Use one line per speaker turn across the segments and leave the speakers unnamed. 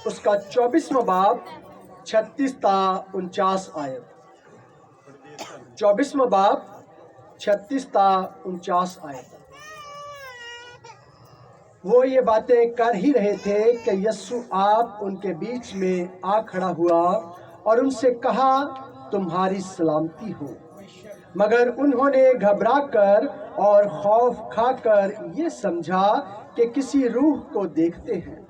اس کا 24واں باب 36 تا 49 آیت. 24واں باب 36 تا 49 آیت. وہ یہ باتیں کر ہی رہے تھے کہ یسوع آپ ان کے بیچ میں آ کھڑا ہوا اور ان سے کہا تمہاری سلامتی ہو. مگر انہوں نے گھبرا کر اور خوف کھا کر یہ سمجھا کہ کسی روح کو دیکھتے ہیں.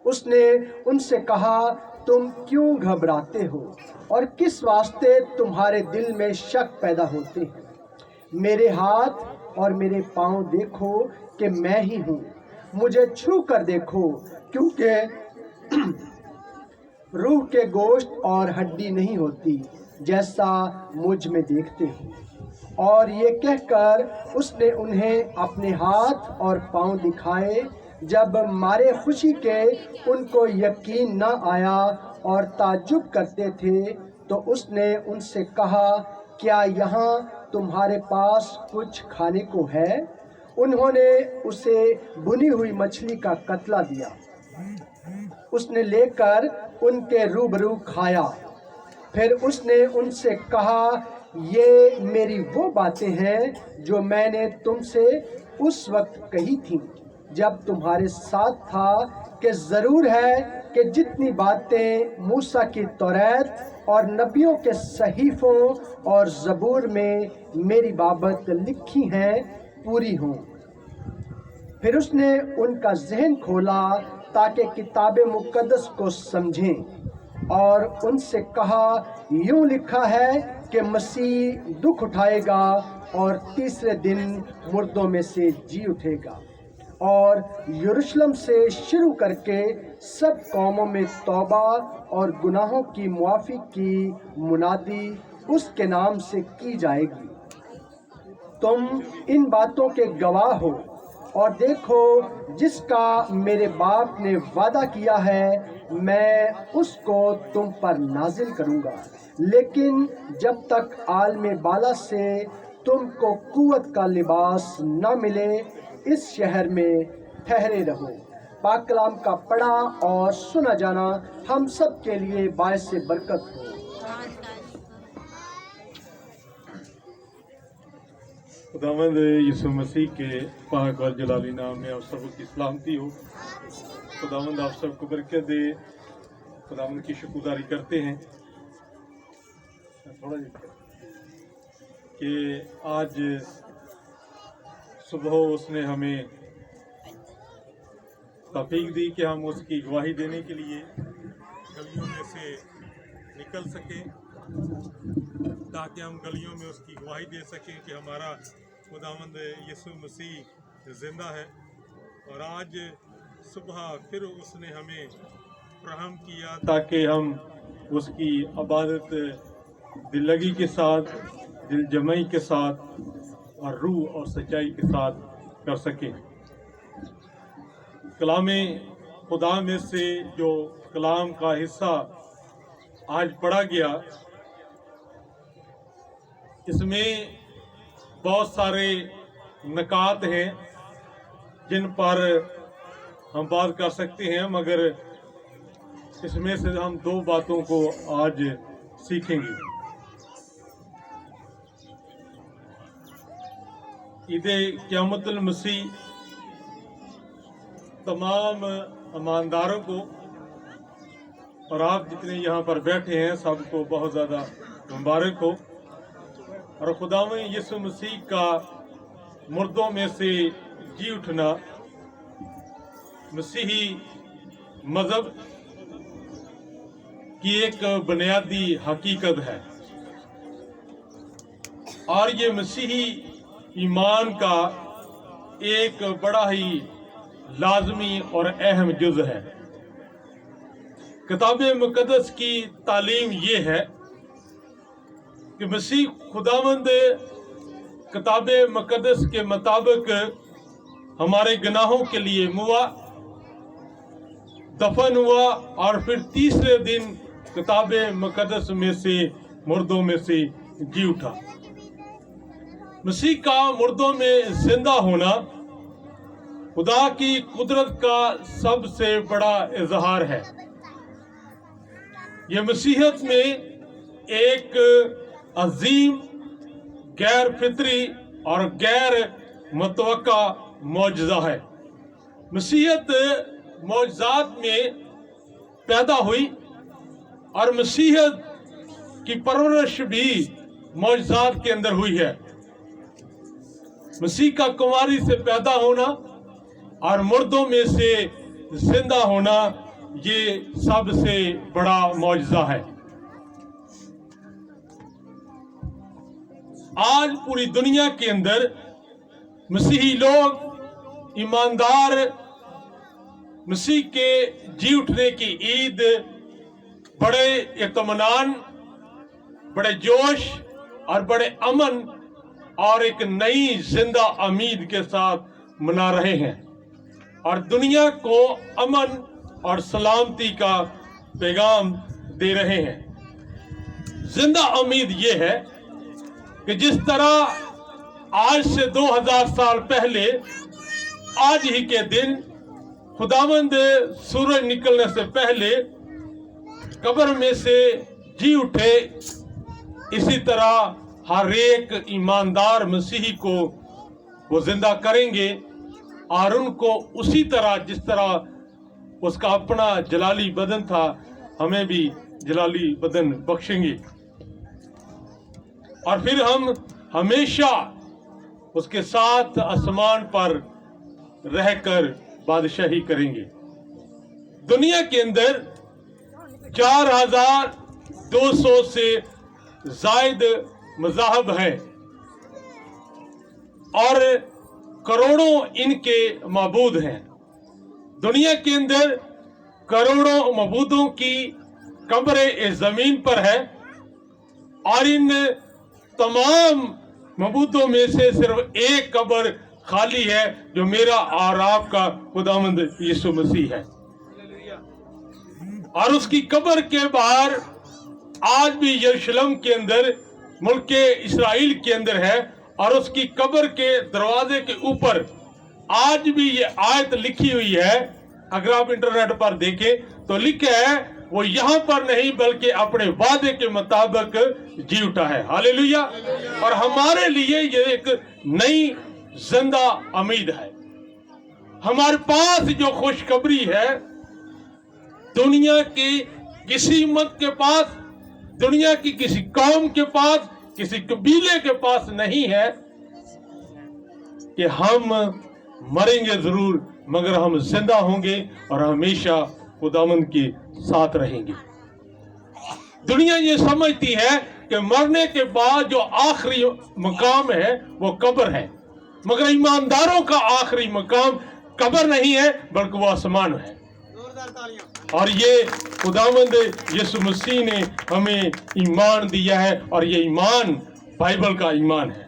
اس نے ان سے کہا تم کیوں گھبراتے ہو اور کس واسطے تمہارے دل میں شک پیدا ہوتے ہیں. میرے ہاتھ اور میرے پاؤں دیکھو کہ میں ہی ہوں. مجھے چھو کر دیکھو کیونکہ روح کے گوشت اور ہڈی نہیں ہوتی جیسا مجھ میں دیکھتے ہو. اور یہ کہہ کر اس نے انہیں اپنے ہاتھ اور پاؤں دکھائے. جب مارے خوشی کے ان کو یقین نہ آیا اور تعجب کرتے تھے تو اس نے ان سے کہا کیا یہاں تمہارے پاس کچھ کھانے کو ہے؟ انہوں نے اسے بھنی ہوئی مچھلی کا کتلا دیا. اس نے لے کر ان کے روبرو کھایا. پھر اس نے ان سے کہا یہ میری وہ باتیں ہیں جو میں نے تم سے اس وقت کہی تھیں جب تمہارے ساتھ تھا کہ ضرور ہے کہ جتنی باتیں موسیٰ کی توریت اور نبیوں کے صحیفوں اور زبور میں میری بابت لکھی ہیں پوری ہوں. پھر اس نے ان کا ذہن کھولا تاکہ کتاب مقدس کو سمجھیں اور ان سے کہا یوں لکھا ہے کہ مسیح دکھ اٹھائے گا اور تیسرے دن مردوں میں سے جی اٹھے گا اور یروشلم سے شروع کر کے سب قوموں میں توبہ اور گناہوں کی معافی کی منادی اس کے نام سے کی جائے گی. تم ان باتوں کے گواہ ہو. اور دیکھو جس کا میرے باپ نے وعدہ کیا ہے میں اس کو تم پر نازل کروں گا. لیکن جب تک عالم بالا سے تم کو قوت کا لباس نہ ملے اس شہر میں ٹھہرے رہو. پاک کلام کا پڑھا اور سنا جانا ہم سب کے لیے باعث برکت ہو.
خداوند یسوع مسیح کے پاک اور جلالی نام میں آپ سب کی سلامتی ہو. خداوند آپ سب کو برکت دے. خداوند کی شکرگزاری کرتے ہیں کہ آج صبح اس نے ہمیں توفیق دی کہ ہم اس کی گواہی دینے کے لیے گلیوں میں سے نکل سکیں تاکہ ہم گلیوں میں اس کی گواہی دے سکیں کہ ہمارا خداوند یسوع مسیح زندہ ہے. اور آج صبح پھر اس نے ہمیں فراہم کیا تاکہ ہم اس کی عبادت دل لگی کے ساتھ، دل جمعی کے ساتھ اور روح اور سچائی کے ساتھ کر سکیں. کلام خدا میں سے جو کلام کا حصہ آج پڑھا گیا اس میں بہت سارے نکات ہیں جن پر ہم بات کر سکتے ہیں، مگر اس میں سے ہم دو باتوں کو آج سیکھیں گے. عید قیامت المسیح تمام ایمانداروں کو اور آپ جتنے یہاں پر بیٹھے ہیں سب کو بہت زیادہ مبارک ہو. اور خداوند یسوع مسیح کا مردوں میں سے جی اٹھنا مسیحی مذہب کی ایک بنیادی حقیقت ہے اور یہ مسیحی ایمان کا ایک بڑا ہی لازمی اور اہم جز ہے. کتاب مقدس کی تعلیم یہ ہے کہ مسیح خداوند کتاب مقدس کے مطابق ہمارے گناہوں کے لیے موا، دفن ہوا اور پھر تیسرے دن کتاب مقدس میں سے مردوں میں سے جی اٹھا. مسیح کا مردوں میں زندہ ہونا خدا کی قدرت کا سب سے بڑا اظہار ہے. ये मसीहत में एक अजीम गैर फितरी और गैर मुतवक्का मौजज़ा है। मसीहत मौजज़ात में पैदा हुई और मसीहत की परवरिश भी मौजज़ात के अंदर हुई है। मसीह का कुंवारी से पैदा होना और मुर्दों में से जिंदा होना, ये सबसे बड़ा मौजज़ा है। आज पूरी दुनिया के अंदर मसीही लोग ईमानदार मसीह के जी उठने की ईद बड़े इत्मीनान, बड़े जोश और बड़े अमन और एक नई जिंदा उम्मीद के साथ मना रहे हैं और दुनिया को अमन और सलामती का पैगाम दे रहे हैं। जिंदा उम्मीद ये है कि जिस तरह आज से 2000 साल पहले आज ही के दिन खुदावंद सूरज निकलने से पहले कब्र में से जी उठे, इसी तरह हर एक ईमानदार मसीही को वो जिंदा करेंगे और उनको उसी तरह जिस तरह उसका अपना जलाली बदन था, हमें भी जलाली बदन बख्शेंगे और फिर हम हमेशा उसके साथ आसमान पर रहकर बादशाही करेंगे। दुनिया के अंदर 4200 से जायद मज़ाहब हैं और करोड़ों इनके माबूद हैं। दुनिया के अंदर करोड़ों मबूदों की कब्रें इस जमीन पर है और इन तमाम मबूदों में से सिर्फ एक कब्र खाली है, जो मेरा और आपका खुदावंद यीशु मसीह है। और उसकी कब्र के बाहर आज भी यरूशलेम के अंदर, मुल्क इस्राइल के अंदर है और उसकी कब्र के दरवाजे के ऊपर आज भी ये आयत लिखी हुई है। अगर आप इंटरनेट पर देखें तो लिखा है, वो यहाँ पर नहीं बल्कि अपने वादे के मुताबिक जी उठा है। हालेलुया। और हमारे लिए ये एक नई जिंदा उम्मीद है। हमारे पास जो खुशखबरी है, दुनिया की किसी उम्मत के पास, दुनिया की किसी कौम के पास, किसी कबीले के पास नहीं है कि हम मरेंगे जरूर मगर हम जिंदा होंगे और हमेशा खुदावंद के साथ रहेंगे। दुनिया ये समझती है कि मरने के बाद जो आखिरी मकाम है वो कब्र है, मगर ईमानदारों का आखिरी मकाम कब्र नहीं है बल्कि वो आसमान है। और ये खुदावंद यीशु मसीह ने हमें ईमान दिया है और ये ईमान बाइबल का ईमान है।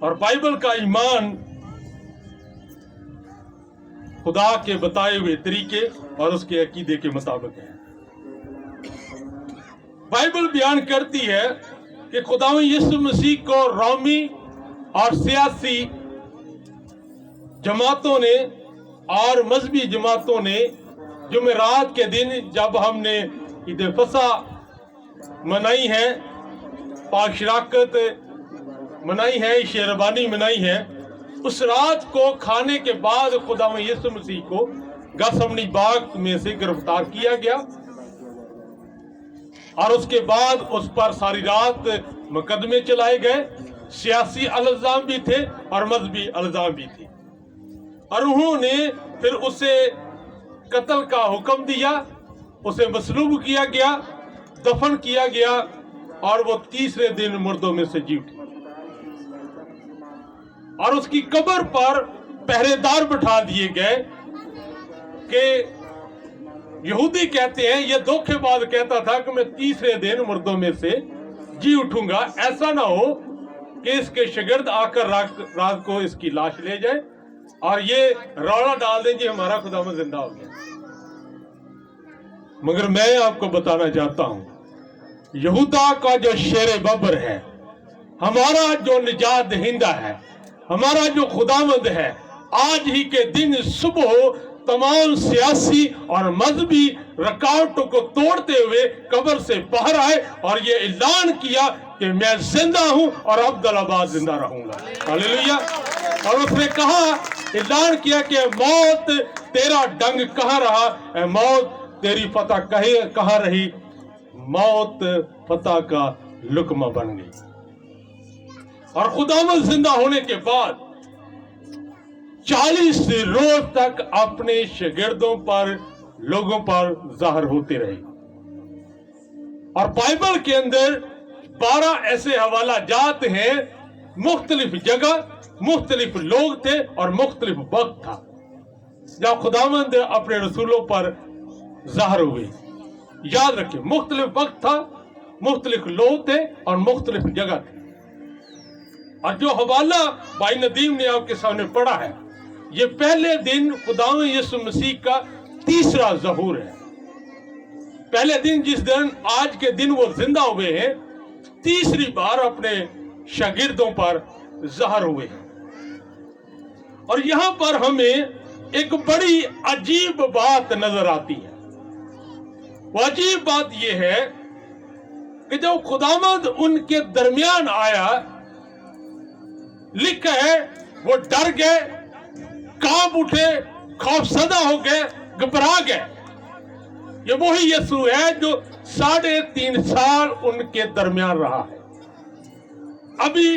और बाइबल का ईमान खुदा के बताए हुए तरीके और उसके अकीदे के मुताबिक है। बाइबल बयान करती है कि खुदावंद यीशु मसीह को रोमी और सियासी जमातों ने और मजहबी जमातों ने जुमेरात के दिन जब हमने ईद फसा मनाई है, पाक शराकत मनाई है, शेरबानी मनाई है, उस रात को खाने के बाद खुदावंद यीशु मसीह को गसमनी बाग में से गिरफ्तार किया गया और उसके बाद उस पर सारी रात मुकदमे चलाए गए। सियासी इल्जाम भी थे और मजहबी इल्जाम भी थे और उन्होंने फिर उसे कत्ल का हुक्म दिया, उसे मसलूब किया गया, दफन किया गया और वो तीसरे दिन मुर्दों में से जी उठी। और उसकी कब्र पर पहरेदार बिठा दिए गए कि यहूदी कहते हैं ये धोखेबाज कहता था कि मैं तीसरे दिन मुर्दों में से जी उठूंगा, ऐसा ना हो कि इसके शागिर्द आकर रात को इसकी लाश ले जाए और ये रौला डाल दें कि हमारा खुदावंद जिंदा हो गया। मगर मैं आपको बताना चाहता हूं, यहूदा का जो शेर बबर है, हमारा जो निजात दहिंदा है, हमारा जो खुदावंद है, आज ही के दिन सुबह तमाम सियासी और मजहबी रुकावटों को तोड़ते हुए कब्र से बाहर आए और ये ऐलान किया कि मैं जिंदा हूं और अब्दुल्लाबाद जिंदा रहूंगा। हालेलुया। और उसने कहा, ऐलान किया कि मौत तेरा डंग कहां रहा, ए मौत तेरी फतह कहां रही। मौत फतह का लुकमा बन गई। और खुदावंद जिंदा होने के बाद 40 रोज तक अपने शागिर्दों पर, लोगों पर जाहिर होते रहे। और बाइबल के अंदर 12 ऐसे हवाला जात हैं, मुख्तलिफ जगह, मुख्तलिफ लोग थे और मुख्तलिफ वक्त था जब खुदावंद अपने रसूलों पर जाहिर हुए। याद रखिए, मुख्तलिफ वक्त था, मुख्तलिफ लोग थे और मुख्तलिफ जगह थे। और जो हवाला भाई नदीम ने आपके सामने पढ़ा है, ये पहले दिन खुदावंद यीशु मसीह का तीसरा ज़हूर है। पहले दिन जिस दिन, आज के दिन वो जिंदा हुए हैं, तीसरी बार अपने शागिर्दों पर ज़ाहिर हुए हैं। और यहां पर हमें एक बड़ी अजीब बात नजर आती है। वो अजीब बात यह है कि जब खुदावंद उनके दरमियान आया, लिखा है वो डर गए, कांप उठे, खौफसदा हो गए, घबरा गए। ये वही यीशु है जो 3.5 साल उनके दरमियान रहा है। अभी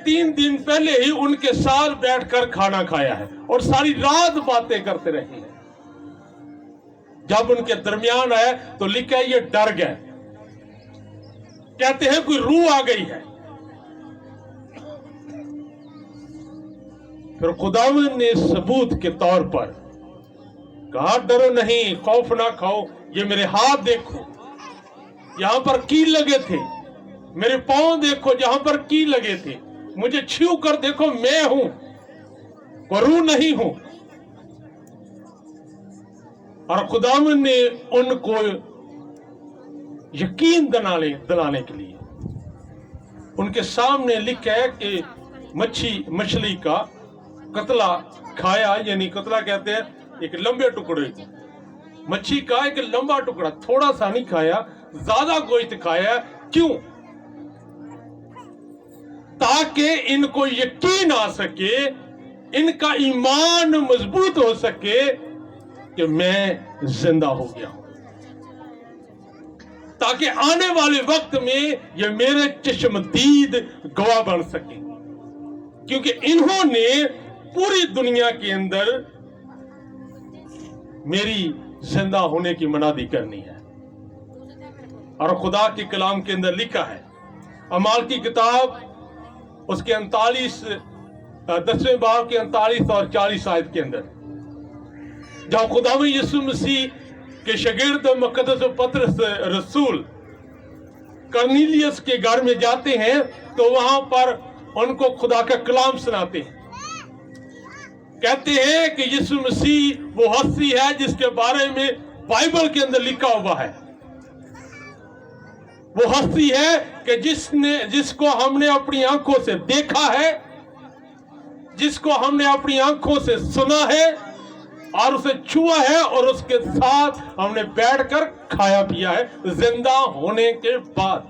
3 दिन पहले ही उनके साथ बैठकर खाना खाया है और सारी रात बातें करते रहे हैं। जब उनके दरमियान आए तो लिखा है ये डर गए, कहते हैं कोई रूह आ गई है। फिर खुदावंद ने सबूत के तौर पर कहा, डरो नहीं, खौफ ना खाओ, ये मेरे हाथ देखो, यहां पर कील लगे थे, मेरे पांव देखो जहां पर कील लगे थे, मुझे छू कर देखो, मैं हूं, रूह नहीं हूं। और खुदावंद ने उनको यकीन दिलाने के लिए उनके सामने लिखा है कि मछली का कतला खाया, यानी कतला कहते हैं एक लंबे टुकड़े को, मच्छी का एक लंबा टुकड़ा, थोड़ा सा नहीं खाया, ज्यादा गोश्त खाया। क्यों? ताकि इनको यकीन आ सके, इनका ईमान मजबूत हो सके कि मैं जिंदा हो गया हूं, ताकि आने वाले वक्त में ये मेरे चश्मदीद गवाह बन सके। क्योंकि इन्होंने पूरी दुनिया के अंदर मेरी जिंदा होने की मनादी करनी है। और खुदा के कलाम के अंदर लिखा है, अमाल की किताब उसके 10वें बाब के 39 और 40 आयत के अंदर, जहां खुदावंद यीशु मसीह के शागिर्द मुकद्दस पतरस रसूल कर्नेलियस के घर में जाते हैं तो वहां पर उनको खुदा का कलाम सुनाते हैं। कहते हैं कि यीशु मसीह वो हस्ती है जिसके बारे में बाइबल के अंदर लिखा हुआ है। वो हस्ती है कि जिसको हमने अपनी आंखों से देखा है, जिसको हमने अपनी आंखों से सुना है और उसे छुआ है और उसके साथ हमने बैठकर खाया पिया है जिंदा होने के बाद।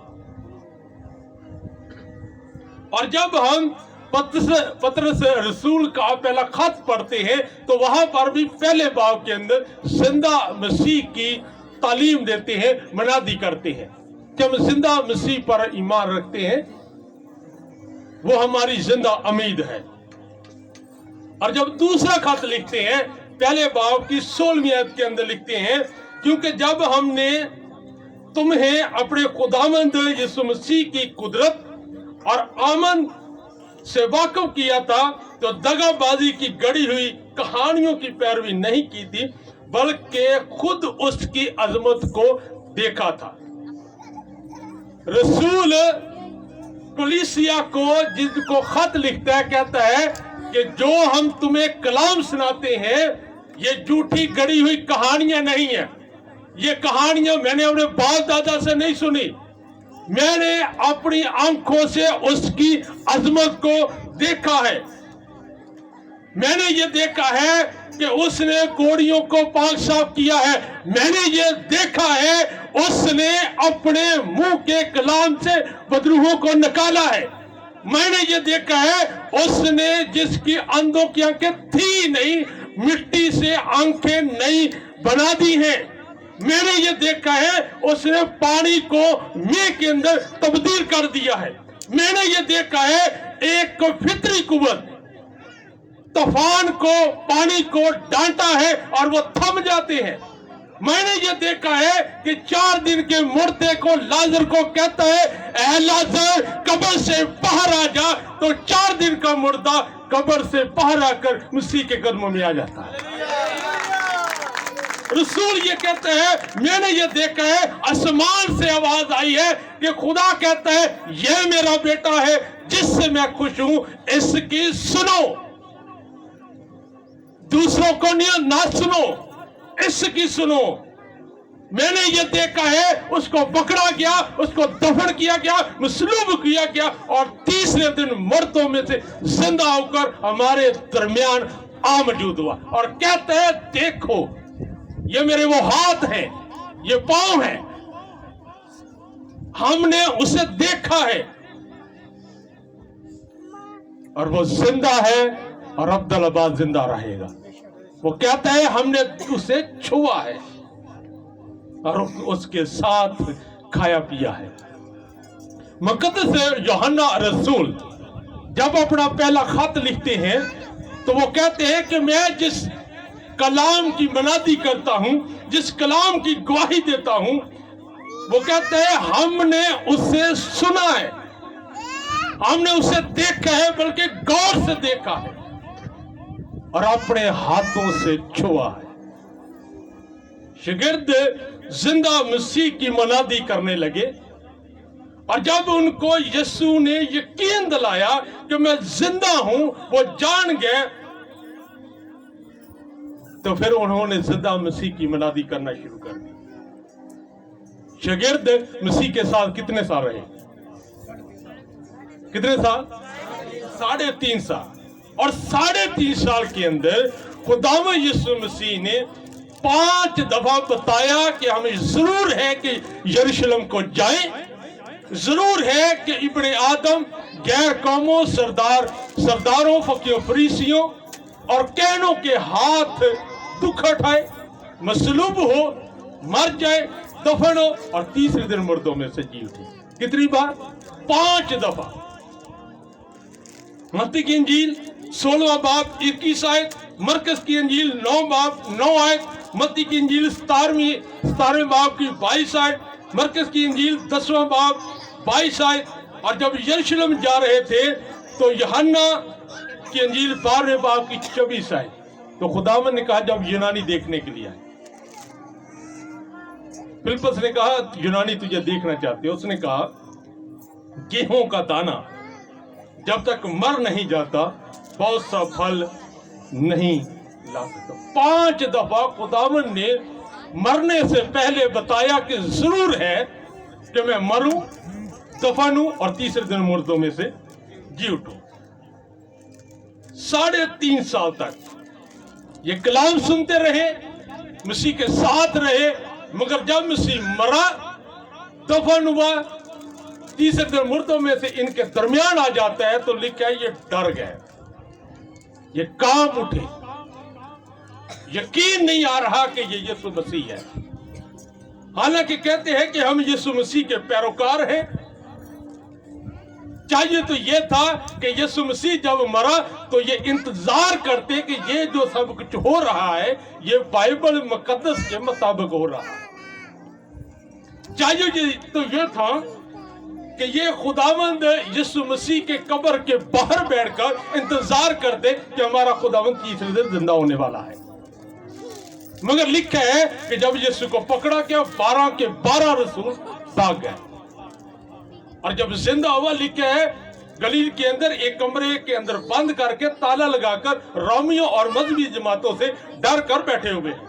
और जब हम पतरस रसूल का पहला खत पढ़ते हैं तो वहां पर भी पहले बाब के अंदर जिंदा मसीह की तालीम देते हैं, मनादी करते हैं कि हम जिंदा मसीह पर ईमान रखते हैं, वो हमारी जिंदा उम्मीद है। और जब दूसरा खत लिखते हैं पहले बाब की 16वीं आयत के अंदर लिखते हैं, क्योंकि जब हमने तुम्हें अपने खुदावंद यीशु मसीह की कुदरत और आमन से वाकिफ किया था तो दगाबाजी की गढ़ी हुई कहानियों की पैरवी नहीं की थी, बल्कि खुद उसकी अजमत को देखा था। रसूल कलीसिया को जिसको खत लिखता है कहता है कि जो हम तुम्हें कलाम सुनाते हैं ये झूठी गढ़ी हुई कहानियां नहीं है। ये कहानियां मैंने अपने बाप दादा से नहीं सुनी, मैंने अपनी आंखों से उसकी अजमत को देखा है। मैंने ये देखा है कि उसने कोड़ियों को पाक साफ किया है। मैंने ये देखा है उसने अपने मुंह के कलाम से बदरूहों को निकाला है। मैंने ये देखा है उसने जिसकी अंधों की आंखें थी नहीं, मिट्टी से आंखें नई बना दी हैं। मैंने ये देखा है उसने पानी को मेंह के अंदर तब्दील कर दिया है। मैंने ये देखा है एक फितरी कुव्वत तूफान को, पानी को डांटा है और वो थम जाते हैं। मैंने ये देखा है कि 4 दिन के मुर्दे को लाजर को कहता है, ऐ लाजर कब्र से बाहर आ जा, तो 4 दिन का मुर्दा कब्र से बाहर आकर मसीह के कदमों में आ जाता है। रसूल ये कहते हैं, मैंने ये देखा है आसमान से आवाज आई है कि खुदा कहता है, ये मेरा बेटा है जिससे मैं खुश हूं, इसकी सुनो। दूसरों को ना सुनो, इसकी सुनो। मैंने ये देखा है उसको पकड़ा गया, उसको दफन किया गया, मसलूब किया गया और तीसरे दिन मर्दों में से जिंदा होकर हमारे दरमियान आ मौजूद हुआ और कहते हैं, देखो ये मेरे वो हाथ हैं, ये पांव हैं, हमने उसे देखा है और वो जिंदा है और अब्दुल जिंदा रहेगा। वो कहता है हमने उसे छुआ है और उसके साथ खाया पिया है। मुकद्दस यूहन्ना रसूल जब अपना पहला खत लिखते हैं तो वो कहते हैं कि मैं जिस कलाम की मनादी करता हूं, जिस कलाम की गवाही देता हूं, वो कहते हैं हमने उसे सुना है, हमने उसे देखा है, बल्कि गौर से देखा है और अपने हाथों से छुआ है। शागिर्द जिंदा मसीह की मनादी करने लगे और जब उनको यीशु ने यकीन दिलाया कि मैं जिंदा हूं, वो जान गए, तो फिर उन्होंने जिंदा मसीह की मनादी करना शुरू कर दी। शागिर्द मसीह के साथ कितने साल रहे? कितने साल? 3.5 साल। और 3.5 साल के अंदर खुदावंद यीशु मसीह ने 5 दफा बताया कि हमें जरूर है कि यरूशलेम को जाएं, जरूर है कि इब्ने आदम गैर कौमों, सरदारों, फकीरों, फरीसियों और कहनों के हाथ दुख उठाए, मसलूब हो, मर जाए, दफन हो और तीसरे दिन मुर्दों में से जी उठे। कितनी बार? 5 दफा। मत्ती की इंजील 16वां बाब 21 आयत, मरकस की इंजील 9 बाब 9 आयत, मत्ती की इंजील 17वें बाब की 22 आयत, मरकस की इंजील 10वां बाब 22 आयत। और जब यरूशलेम जा रहे थे तो यूहन्ना की इंजील 12वें बाब की 24 आयत। तो खुदावंद ने कहा जब यूनानी देखने के लिए आए, फिलिप्पस ने कहा यूनानी तुझे देखना चाहते हो। उसने कहा गेहूं का दाना जब तक मर नहीं जाता बहुत सा फल नहीं ला सकता। 5 दफा खुदावंद ने मरने से पहले बताया कि जरूर है कि मैं मरूं, दफन हूं और तीसरे दिन मुर्दों में से जी उठूं। 3.5 साल तक ये कलाम सुनते रहे, मसीह के साथ रहे, मगर जब मसीह मरा, दफन हुआ, तीसरे दिन मुर्दों में से इनके दरमियान आ जाता है तो लिखा है ये डर गए, ये काम उठे, यकीन नहीं आ रहा कि ये यीशु मसीह है। हालांकि कहते हैं कि हम यीशु मसीह के पैरोकार हैं। चाहिए तो ये था कि यीशु मसीह जब मरा तो ये इंतजार करते कि ये जो सब कुछ हो रहा है ये बाइबल मुकद्दस के मुताबिक हो रहा है। चाहिए तो ये था कि ये खुदावंद यीशु मसीह के कब्र के बाहर बैठकर इंतजार करते कि हमारा खुदावंद तीसरे दिन जिंदा होने वाला है। मगर लिखा है कि जब यीशु को पकड़ा गया 12 के 12 रसूल भाग गए और जब जिंदा हुआ, लिखा है गलील के अंदर एक कमरे के अंदर बंद करके ताला लगाकर रोमियों और मजहबी जमातों से डर कर बैठे हुए हैं।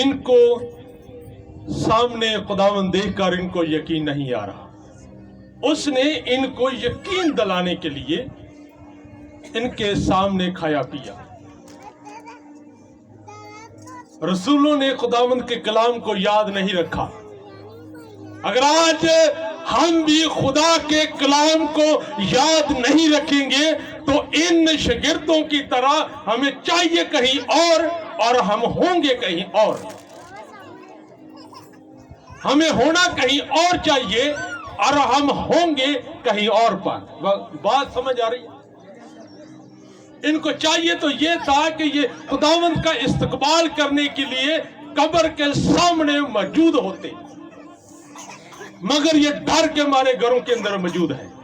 इनको सामने खुदावंद देखकर इनको यकीन नहीं आ रहा।
उसने इनको यकीन दिलाने के लिए इनके सामने खाया पिया। रसूलों ने खुदावंद के कलाम को याद नहीं रखा। अगर आज हम भी खुदा के कलाम को याद नहीं रखेंगे तो इन शागिर्दों की तरह हमें चाहिए कहीं और हम होंगे कहीं और। हमें होना कहीं और चाहिए और हम होंगे कहीं और पर। बात समझ आ रही है? इनको चाहिए तो ये था कि ये खुदावंद का इस्तकबाल करने के लिए कब्र के सामने मौजूद होते, मगर ये डर के मारे घरों के अंदर मौजूद है।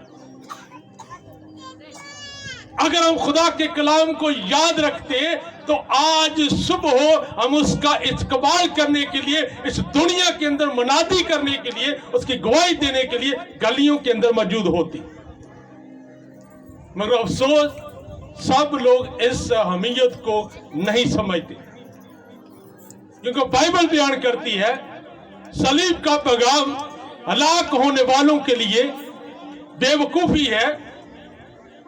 अगर हम खुदा के कलाम को याद रखते तो आज सुबह हम उसका इस्तकबाल करने के लिए, इस दुनिया के अंदर मुनादी करने के लिए, उसकी गवाही देने के लिए गलियों के अंदर मौजूद होती। मगर अफसोस सब लोग इस अहमियत को नहीं समझते, क्योंकि बाइबल बयान करती है सलीब का पैगाम हलाक होने वालों के लिए बेवकूफी है,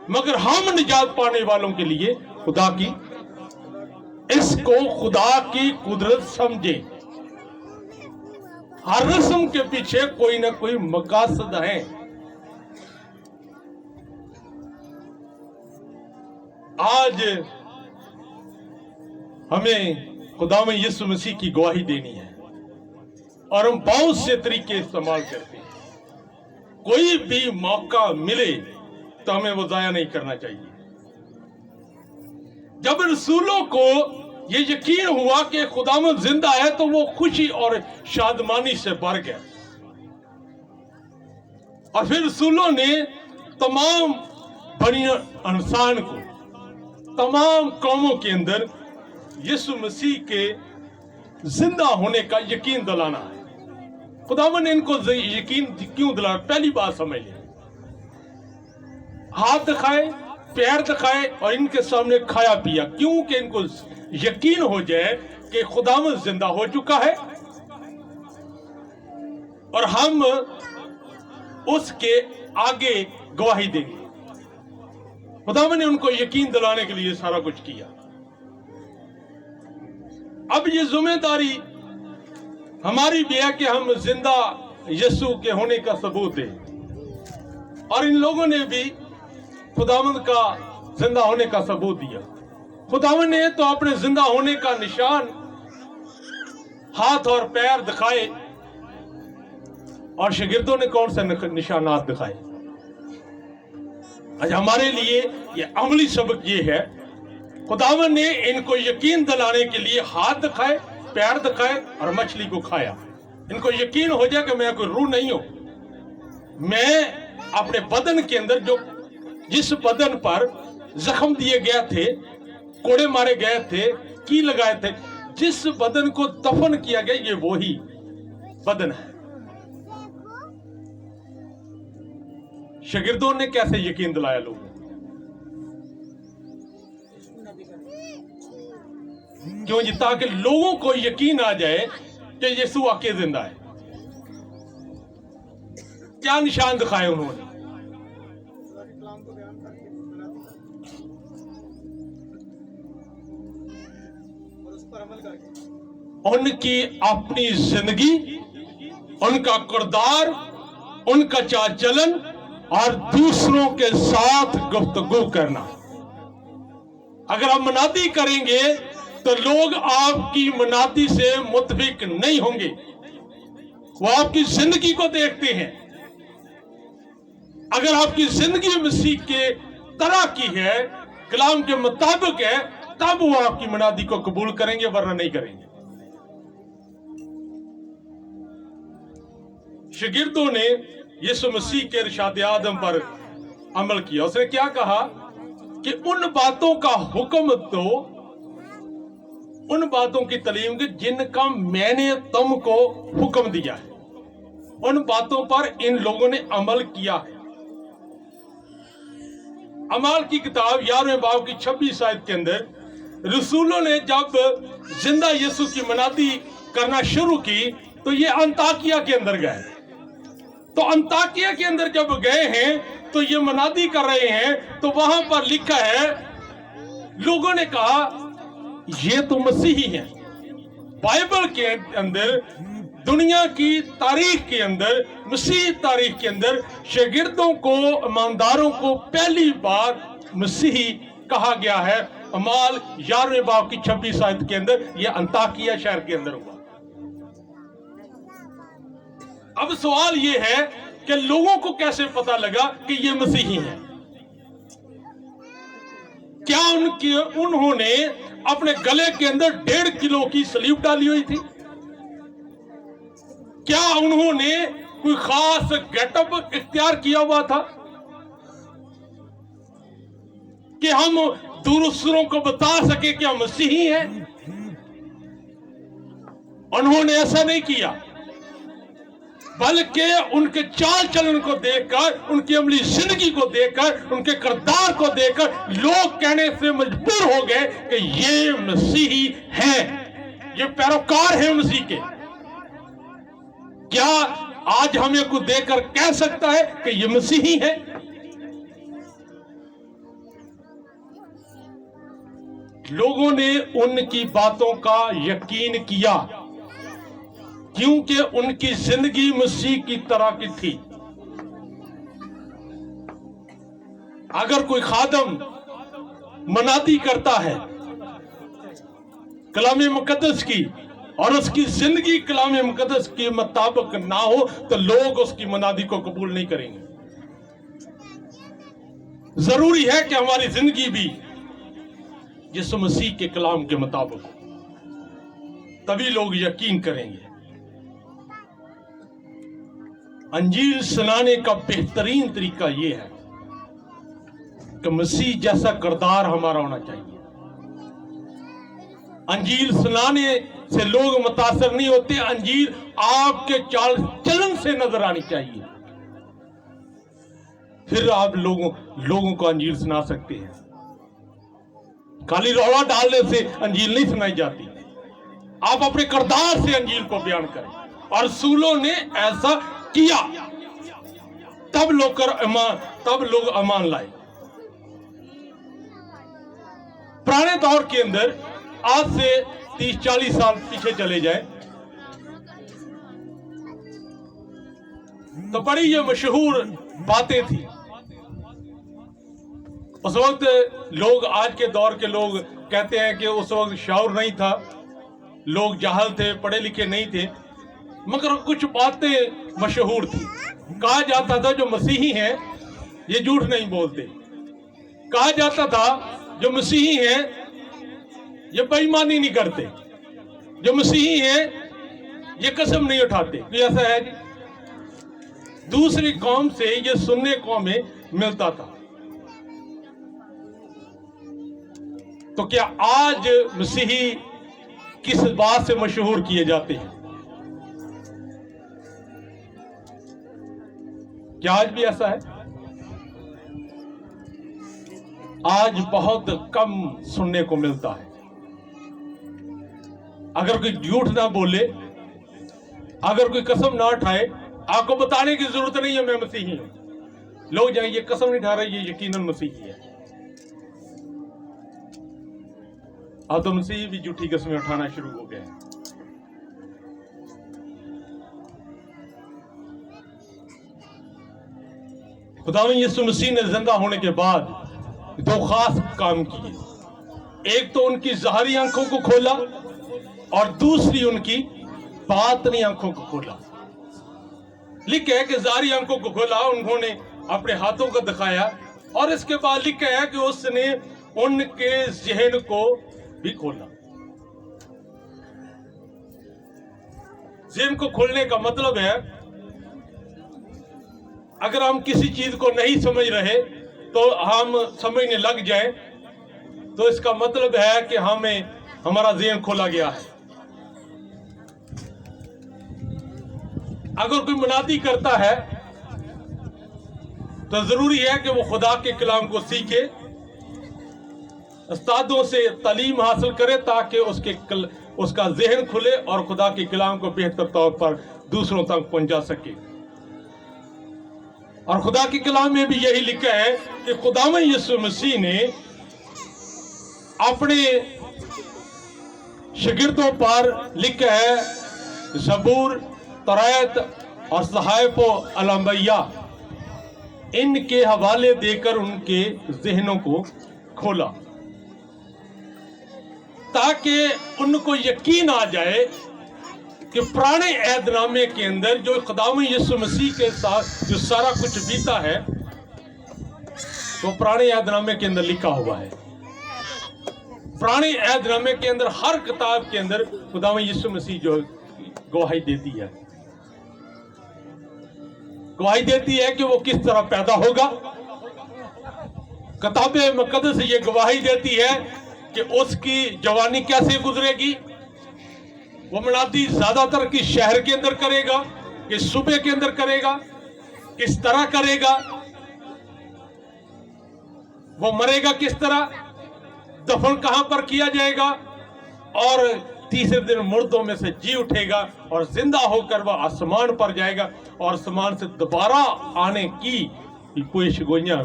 मगर हम निजात पाने वालों के लिए खुदा की, इसको खुदा की कुदरत समझे। हर रस्म के पीछे कोई ना कोई मकासद है। आज हमें खुदावंद यीशु मसीह की गवाही देनी है और हम बहुत से तरीके इस्तेमाल करते हैं। कोई भी मौका मिले तो हमें वो जाया नहीं करना चाहिए। जब रसूलों को ये यकीन हुआ कि खुदावंद जिंदा है तो वो खुशी और शादमानी से भर गया। और फिर रसूलों ने तमाम बनी इंसान को, तमाम कौमों के अंदर यीशु मसीह के जिंदा होने का यकीन दिलाना है। खुदावंद ने इनको यकीन क्यों दिलाया? पहली बात समझ लें, हाथ दिखाए, पैर दिखाए और इनके सामने खाया पिया, क्योंकि इनको यकीन हो जाए कि खुदावंद जिंदा हो चुका है और हम उसके आगे गवाही देंगे। खुदावंद ने उनको यकीन दिलाने के लिए सारा कुछ किया। अब ये जिम्मेदारी हमारी भी है कि हम जिंदा यीशु के होने का सबूत दें। और इन लोगों ने भी खुदावंद का जिंदा होने का सबूत दिया। खुदावंद ने तो अपने जिंदा होने का निशान हाथ और पैर दिखाए, और शागिर्दों ने कौन से निशानात दिखाए? आज हमारे लिए ये अमली सबक ये है, खुदावंद ने इनको यकीन दिलाने के लिए हाथ दिखाए, पैर दिखाए और मछली को खाया। इनको यकीन हो जाए कि मैं कोई रूह नहीं हूं, मैं अपने बदन के अंदर जिस बदन पर जख्म दिए गए थे, कोड़े मारे गए थे, की लगाए थे, जिस बदन को दफन किया गया, ये वही बदन है। शागिर्दों ने कैसे यकीन दिलाया लोगों? क्यों जी? ताकि लोगों को यकीन आ जाए कि यीशु वाकई जिंदा है। क्या निशान दिखाए उन्होंने? उनकी अपनी जिंदगी, उनका किरदार, उनका चाल चलन और दूसरों के साथ गुफ्तगू करना। अगर आप मनादी करेंगे तो लोग आपकी मनादी से मुतफिक नहीं होंगे, वो आपकी जिंदगी को देखते हैं। अगर आपकी जिंदगी मसीह के तरह की है, कलाम के मुताबिक है, तब वो आपकी मनादी को कबूल करेंगे, वरना नहीं करेंगे। शागिर्दों ने यीशु मसीह के इरशाद आदम पर अमल किया। उसने क्या कहा कि उन बातों का हुक्म दो, उन बातों की तालीम की जिनका मैंने तुमको हुक्म दिया है। उन बातों पर इन लोगों ने अमल किया है। अमाल की किताब 11वें बाब की 26 आयत के अंदर रसूलों ने जब जिंदा यीशु की मनादी करना शुरू की तो ये अंताकिया के अंदर गए। तो अंताकिया के अंदर जब गए हैं तो ये मनादी कर रहे हैं, तो वहां पर लिखा है, लोगों ने कहा ये तो मसीही हैं। बाइबल के अंदर, दुनिया की तारीख के अंदर, मसीह तारीख के अंदर शागिर्दों को, ईमानदारों को पहली बार मसीही कहा गया है। अमाल 11वें बाब की 26 आयत के अंदर, यह अंताकिया शहर के अंदर हुआ। अब सवाल यह है कि लोगों को कैसे पता लगा कि ये मसीही हैं? क्या उन्होंने अपने गले के अंदर 1.5 किलो की सलीब डाली हुई थी? क्या उन्होंने कोई खास गेटअप इख्तियार किया हुआ था कि हम दूसरों को बता सके कि हम मसीही हैं? उन्होंने ऐसा नहीं किया, बल्कि उनके चाल चलन को देखकर, उनकी अमली जिंदगी को देखकर, उनके किरदार को देखकर लोग कहने से मजबूर हो गए कि ये मसीही हैं, ये पैरोकार हैं मसीह के। क्या आज हमें को देखकर कह सकता है कि ये मसीही है? लोगों ने उनकी बातों का यकीन किया क्योंकि उनकी जिंदगी मसीह की तरह की थी। अगर कोई खादम मनादी करता है कलाम मुकद्दस की और उसकी जिंदगी कलाम मुकद्दस के मुताबिक ना हो तो लोग उसकी मनादी को कबूल नहीं करेंगे। जरूरी है कि हमारी जिंदगी भी यीशु मसीह के कलाम के मुताबिक हो, तभी लोग यकीन करेंगे। अंजील सुनाने का बेहतरीन तरीका यह है कि मसीह जैसा किरदार हमारा होना चाहिए। अंजील सुनाने से लोग मुतासर नहीं होते, अंजील आपके चाल चलन से नजर आनी चाहिए, फिर आप लोगों को अंजील सुना सकते हैं। खाली रौला डालने से अंजील नहीं सुनाई जाती। आप अपने किरदार से अंजील को बयान करें, और रसूलों ने ऐसा किया, तब लोग अमान लाए। पुराने दौर के अंदर, आज से 30-40 साल पीछे चले जाए तो बड़ी ये मशहूर बातें थी। उस वक्त लोग, आज के दौर के लोग कहते हैं कि उस वक्त शऊर नहीं था, लोग जाहल थे, पढ़े लिखे नहीं थे, मगर कुछ बातें मशहूर थी। कहा जाता था जो मसीही हैं ये झूठ नहीं बोलते। कहा जाता था जो मसीही हैं ये बेईमानी नहीं करते, जो मसीही हैं ये कसम नहीं उठाते। तो ऐसा है जी, दूसरी कौम से ये सुनने को हमें मिलता था। तो क्या आज मसीही किस बात से मशहूर किए जाते हैं? क्या आज भी ऐसा है? आज बहुत कम सुनने को मिलता है। अगर कोई झूठ ना बोले, अगर कोई कसम ना उठाए, आपको बताने की जरूरत नहीं है मैं मसीही हूं। लोग जाएं ये कसम नहीं उठा रहे, ये यकीनन मसीही है। अब तो मसीही भी झूठी कसमें उठाना शुरू हो गए। खुदावंद यीशु मसीह ने जिंदा होने के बाद दो खास काम किए। एक तो उनकी ज़ाहिरी आंखों को खोला और दूसरी उनकी बातनी आंखों को खोला। लिखा है कि ज़ाहिरी आंखों को खोला, उन्होंने अपने हाथों को दिखाया, और इसके बाद लिखा है कि उसने उनके ज़हन को भी खोला। ज़हन को खोलने का मतलब है, अगर हम किसी चीज को नहीं समझ रहे तो हम समझने लग जाएं, तो इसका मतलब है कि हमारा ज़हन खोला गया है। अगर कोई मुनादी करता है तो जरूरी है कि वो खुदा के कलाम को सीखे, उस्तादों से तालीम हासिल करे, ताकि उसका ज़हन खुले और खुदा के कलाम को बेहतर तौर पर दूसरों तक पहुंचा सके। اور خدا کی کلام میں بھی یہی لکھا ہے کہ خداوند یسوع مسیح نے اپنے شاگردوں پر لکھا ہے زبور، تورات اور صحائف و الانبیاء، ان کے حوالے دے کر ان کے ذہنوں کو کھولا تاکہ ان کو یقین آ جائے کہ پرانے عہد نامے کے اندر جو خداوند یسوع مسیح کے ساتھ جو سارا کچھ بیتا ہے وہ پرانے عہد نامے کے اندر لکھا ہوا ہے۔ پرانے عہد نامے کے اندر ہر کتاب کے اندر خداوند یسوع مسیح جو گواہی دیتی ہے، گواہی دیتی ہے کہ وہ کس طرح پیدا ہوگا۔ کتاب مقدس یہ گواہی دیتی ہے کہ اس کی جوانی کیسے گزرے گی، وہ منادی زیادہ تر کس شہر کے اندر کرے گا، کس صوبے کے اندر کرے گا، کس طرح کرے گا، وہ مرے گا کس طرح، دفن کہاں پر کیا جائے گا، اور تیسرے دن مردوں میں سے جی اٹھے گا اور زندہ ہو کر وہ آسمان پر جائے گا، اور آسمان سے دوبارہ آنے کی پیش گوئیاں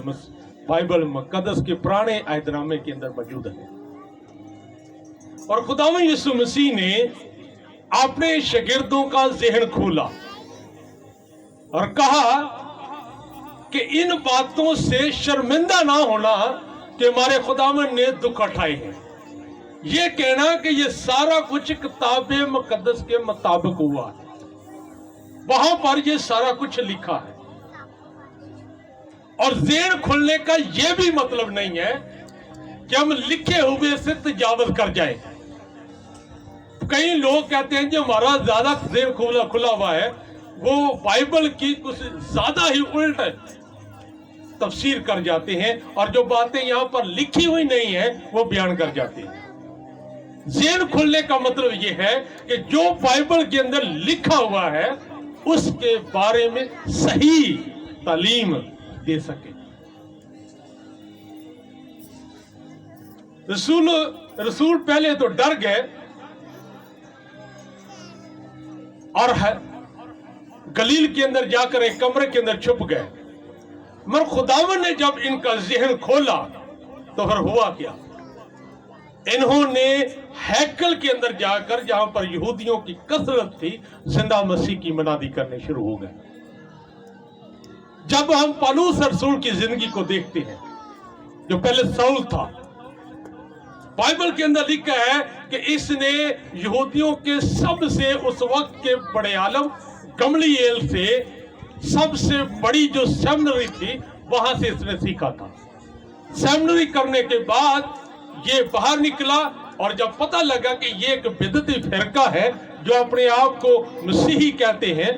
بائبل مقدس کے پرانے عہد نامے کے اندر موجود ہے۔ اور خداوند یسوع مسیح نے اپنے شاگردوں کا ذہن کھولا اور کہا کہ ان باتوں سے شرمندہ نہ ہونا کہ ہمارے خداوند نے دکھ اٹھائے ہیں، یہ کہنا کہ یہ سارا کچھ کتاب مقدس کے مطابق ہوا ہے، وہاں پر یہ سارا کچھ لکھا ہے۔ اور ذہن کھلنے کا یہ بھی مطلب نہیں ہے کہ ہم لکھے ہوئے سے تجاوز کر جائیں۔ کئی لوگ کہتے ہیں کہ ہمارا زیادہ ذہن کھلا ہوا ہے، وہ بائبل کی کچھ زیادہ ہی الٹ تفسیر کر جاتے ہیں، اور جو باتیں یہاں پر لکھی ہوئی نہیں ہیں وہ بیان کر جاتے ہیں۔ ذہن کھلنے کا مطلب یہ ہے کہ جو بائبل کے اندر لکھا ہوا ہے اس کے بارے میں صحیح تعلیم دے سکے۔ رسول پہلے تو ڈر گئے اور گلیل کے اندر جا کر ایک کمرے کے اندر چھپ گئے، مگر خداوند نے جب ان کا ذہن کھولا تو پھر ہوا کیا؟ انہوں نے ہیکل کے اندر جا کر، جہاں پر یہودیوں کی کثرت تھی، زندہ مسیح کی منادی کرنے شروع ہو گئے۔ جب ہم پالوس رسول کی زندگی کو دیکھتے ہیں، جو پہلے ساؤل تھا، بائبل کے اندر لکھا ہے کہ اس نے یہودیوں کے سب سے اس وقت کے بڑے عالم گملیل سے، سب سے بڑی جو سیمنری تھی وہاں سے اس نے سیکھا تھا۔ سیمنری کرنے کے بعد یہ باہر نکلا، اور جب پتہ لگا کہ یہ ایک بدعتی فرقہ ہے جو اپنے آپ کو مسیحی کہتے ہیں،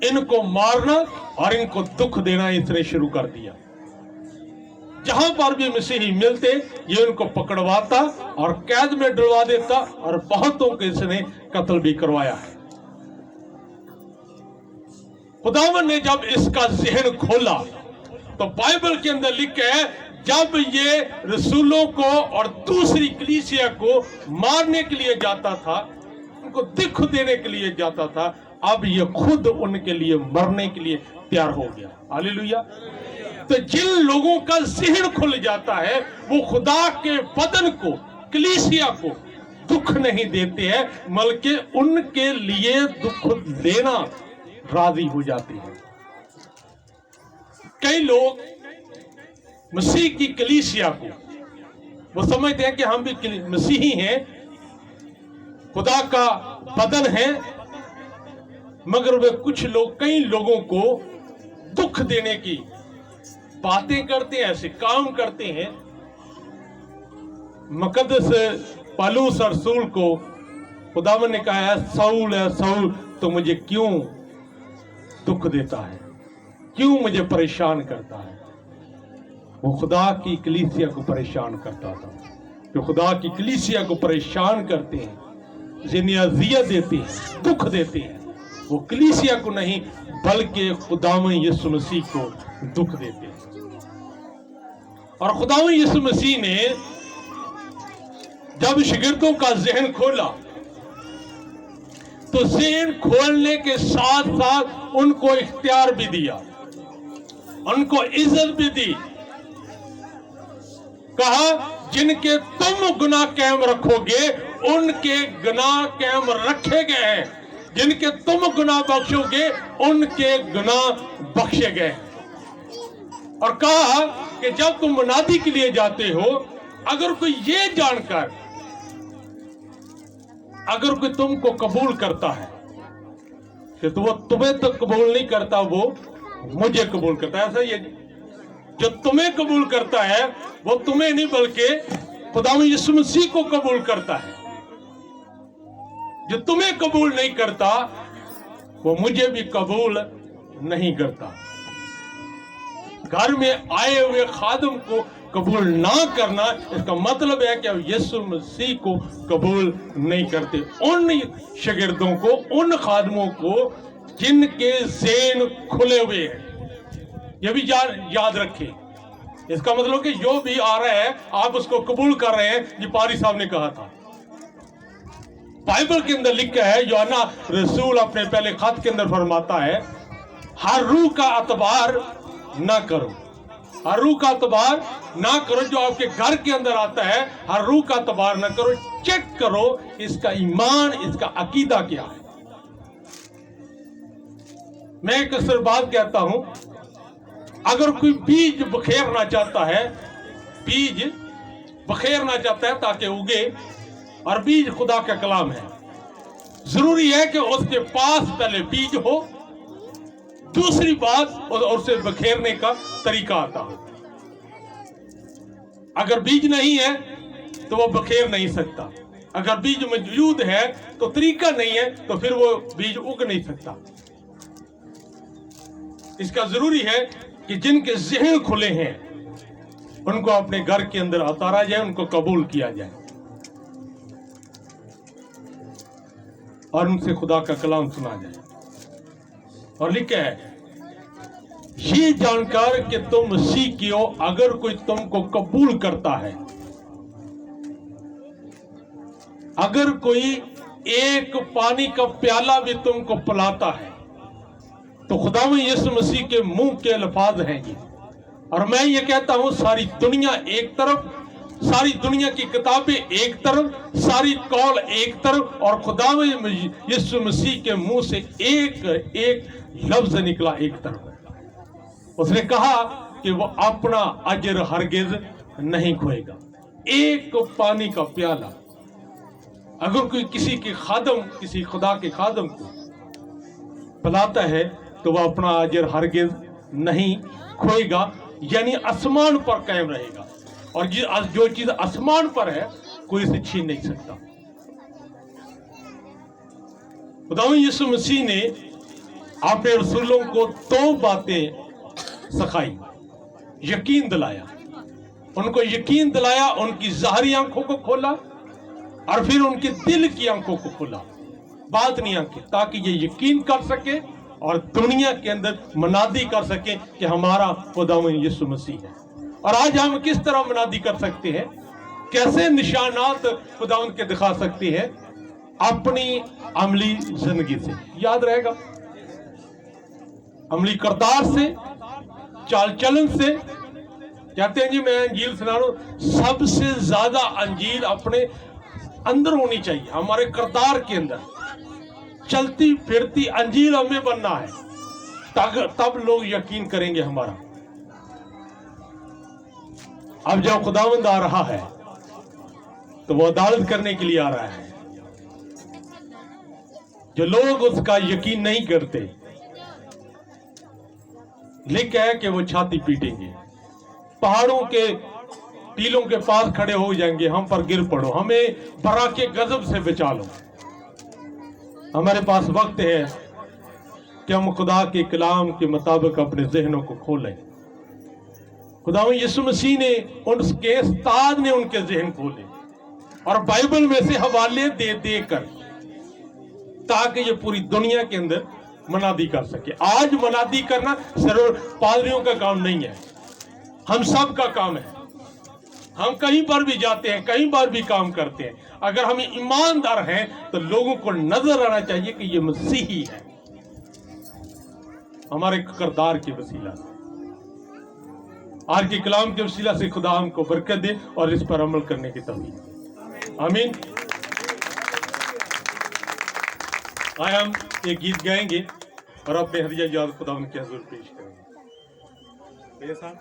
ان کو مارنا اور ان کو دکھ دینا اس نے شروع کر دیا۔ جہاں پر بھی مسیحی ملتے یہ ان کو پکڑواتا اور قید میں ڈلوا دیتا، اور بہتوں کے اس نے قتل بھی کروایا ہے۔ خداوند نے جب اس کا ذہن کھولا تو بائبل کے اندر لکھا ہے جب یہ رسولوں کو اور دوسری کلیسیا کو مارنے کے لیے جاتا تھا، ان کو دکھ دینے کے لیے جاتا تھا، اب یہ خود ان کے لیے مرنے کے لیے تیار ہو گیا۔ ہاللیلویہ۔ تو جن لوگوں کا ذہن کھل جاتا ہے وہ خدا کے بدن کو، کلیسیا کو دکھ نہیں دیتے ہیں، بلکہ ان کے لیے دکھ لینا راضی ہو جاتے ہیں۔ کئی لوگ مسیح کی کلیسیا کو وہ سمجھتے ہیں کہ ہم بھی مسیحی ہیں، خدا کا بدن ہے، مگر وہ کچھ لوگ، کئی لوگوں کو دکھ دینے کی باتیں کرتے ہیں، ایسے کام کرتے ہیں۔ مقدس پالوس رسول کو خداوند نے کہا ہے ساؤل تو مجھے کیوں دکھ دیتا ہے، کیوں مجھے پریشان کرتا ہے؟ وہ خدا کی کلیسیا کو پریشان کرتا تھا۔ جو خدا کی کلیسیا کو پریشان کرتے ہیں، جنہیں اذیت دیتے ہیں، دکھ دیتے ہیں، وہ کلیسیا کو نہیں بلکہ خداوند یسوع مسیح کو دکھ دیتے ہیں۔ اور خداوند یسوع مسیح نے جب شاگردوں کا ذہن کھولا तो ज़हन खोलने के साथ साथ उनको इख्तियार भी दिया, उनको इज्जत भी दी। कहा जिनके तुम गुनाह कायम रखोगे उनके गुनाह कायम रखे गए हैं, जिनके तुम गुनाह बख्शोगे उनके गुनाह बख्शे गए। और कहा कि जब तुम मुनादी के लिए जाते हो, अगर कोई ये जानकर, अगर कोई तुमको कबूल करता है कि तो वो तुम्हें तो कबूल नहीं करता, वो मुझे कबूल करता है। ऐसा ये जो तुम्हें कबूल करता है वो तुम्हें नहीं बल्कि खुदावंद यीशु मसीह को कबूल करता है। जो तुम्हें कबूल नहीं करता वो मुझे भी कबूल नहीं करता। घर में आए हुए खादिम को कबूल ना करना, इसका मतलब है कि आप यीशु मसीह को कबूल नहीं करते। उन शागिर्दों को, उन खादिमों को जिनके ज़हन खुले हुए हैं, ये भी याद रखें। इसका मतलब कि जो भी आ रहा है आप उसको कबूल कर रहे हैं। ये पारी साहब ने कहा था, बाइबल के अंदर लिखा है, यूहन्ना रसूल अपने पहले खत के अंदर फरमाता है, हर रूह का अतबार ना करो, हर रूह का अतबार ना करो। जो आपके घर के अंदर आता है, हर रूह का अतबार ना करो, चेक करो इसका ईमान, इसका अकीदा क्या है। मैं एक अक्सर बात कहता हूं, अगर कोई बीज बखेरना चाहता है, बीज बखेरना चाहता है ताकि उगे, और बीज खुदा का कलाम है, जरूरी है कि उसके पास पहले बीज हो, दूसरी बात उसे बखेरने का तरीका आता हो। अगर बीज नहीं है तो वो बखेर नहीं सकता, अगर बीज मौजूद है तो तरीका नहीं है तो फिर वो बीज उग नहीं सकता। इसका जरूरी है कि जिनके ज़हन खुले हैं उनको अपने घर के अंदर उतारा जाए, उनको कबूल किया जाए और उनसे खुदा का कलाम सुना जाए। और लिखा है, ये जानकर कि तुम मसीह की हो, अगर कोई तुमको कबूल करता है, अगर कोई एक पानी का प्याला भी तुमको पिलाता है, तो खुदावंद यीशु मसीह के मुंह के अल्फाज हैं ये। और मैं ये कहता हूं, सारी दुनिया एक तरफ, सारी दुनिया की किताबें एक तरफ, सारी कौल एक तरफ, और खुदावंद यीशु मसीह के मुंह से एक एक लफ्ज निकला एक तरफ। उसने कहा कि वो अपना अजर हरगिज नहीं खोएगा। एक पानी का प्याला अगर कोई किसी के खादम, किसी खुदा के खादम को पिलाता है तो वह अपना अजर हरगिज नहीं खोएगा, यानी आसमान पर कायम रहेगा। और जो चीज आसमान पर है कोई इसे छीन नहीं सकता। खुदावंद यीशु मसीह ने अपने रसूलों को दो बातें सिखाई, यकीन दिलाया, उनको यकीन दिलाया, उनकी ज़ाहरी आंखों को खोला और फिर उनके दिल की आंखों को खोला, बातनी आंखें, ताकि ये यकीन कर सके और दुनिया के अंदर मनादी कर सके कि हमारा खुदावंद यीशु मसीह है। और आज हम किस तरह मनादी कर सकते हैं, कैसे निशानात खुदावंद के दिखा सकते हैं? अपनी अमली जिंदगी से। याद रहेगा, अमली किरदार से, चाल चलन से। कहते हैं जी मैं अंजील सुना रहा हूं, सबसे ज्यादा अंजील अपने अंदर होनी चाहिए, हमारे किरदार के अंदर चलती फिरती अंजील हमें बनना है, तब लोग यकीन करेंगे हमारा। अब जब खुदावंद आ रहा है तो वो अदालत करने के लिए आ रहा है। जो लोग उसका यकीन नहीं करते, लिखा है कि वो छाती पीटेंगे, पहाड़ों के टीलों के पास खड़े हो जाएंगे, हम पर गिर पड़ो, हमें बरा के गजब से बचा लो। हमारे पास वक्त है कि हम खुदा के कलाम के मुताबिक अपने जहनों को खोलें। खुदावंद यीशु मसीह ने, उनके उस्ताद ने उनके जहन खोले और बाइबल में से हवाले दे देकर, ताकि ये पूरी दुनिया के अंदर मनादी कर सके। आज मनादी करना सिर्फ पादरियों का काम नहीं है, हम सब का काम है। हम कहीं पर भी जाते हैं, कहीं पर भी काम करते हैं, अगर हम ईमानदार हैं तो लोगों को नजर आना चाहिए कि ये मसीही है, हमारे किरदार के वसीला से। आज के कलाम के वसीला से खुदा हमको बरकत दे और इस पर अमल करने की तौफीक। आमीन। आए हम एक गीत गाएंगे और अपने हदिया याद खुदा उनके हजूर पेश करेंगे। मेरे साथ